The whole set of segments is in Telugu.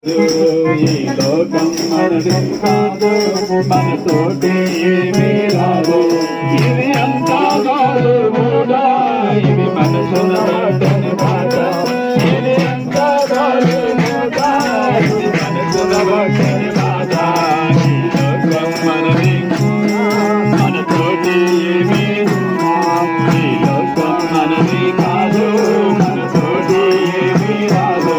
ఈ లోకం మనది కాదు, మనతోటి ఏమీ రాదు. ఇది అంతా కాదు కూడా, ఇది మనసుల మాటని మాట. ఇది అంతా కాదు కూడా, ఇది మనసుల మాటని మాట. ఈ లోకం మనది, మనతోటి ఏమీ, ఈ లోకం మనది కాదు, మనతోటి ఏమీ రాదు.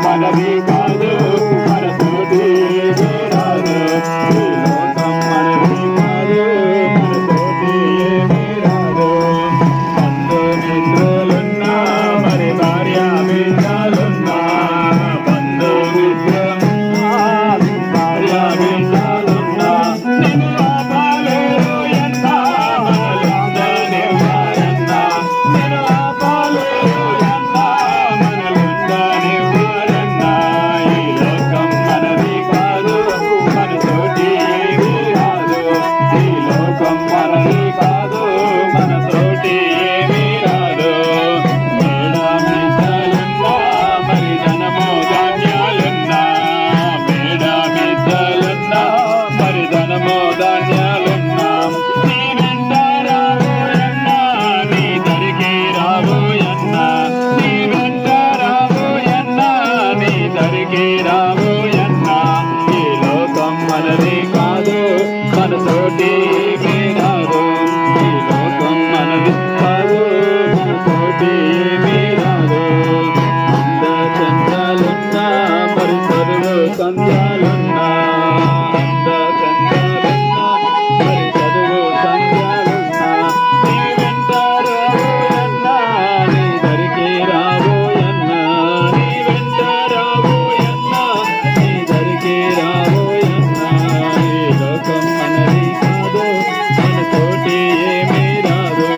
మనది కాదు, మనతోటి ఏమీ రాదు. ఈ లోకం మనది కాదు, మనతోటి ఏమీ రాదు. బంధుమిత్రులున్నా, మరి భార్య బిడ్డలున్నా, బంధుమిత్రులున్నా, భార్య బిడ్డలున్నా, నిన్ను ఆపలేరు ఎన్నా, మనలుండనివ్వరన్నా. నిన్ను ఆపలేరు ఎన్నా, మనలుండనివ్వరన్నా. ఈ లోకం మనది కాదు, మనతోటి ఏమీ రాదు. ఈ లోకం మనది కాదు, మనతోటి ఏమీ రాదు. మేడమిద్దలున్నా, మరి ధనము ధాన్యాలున్నా, మేడమిద్దలున్నా, మరి ధనము ధాన్యాలున్నా, నీ వెంట రాబోయన్నా, నీ దరికి రాబోయన్నా, నీ వెంట రాబోయన్నా, నీ దరికి రాబోయన్నా. ఈ లోకం మనది కాదు, మనతోటి ఏమీ రాదు. ఈ లోకం మనది కాదు, మనతోటి ఏమీ రాదు. అందచందాలున్నా, మరి చదువు సంధ్యాలు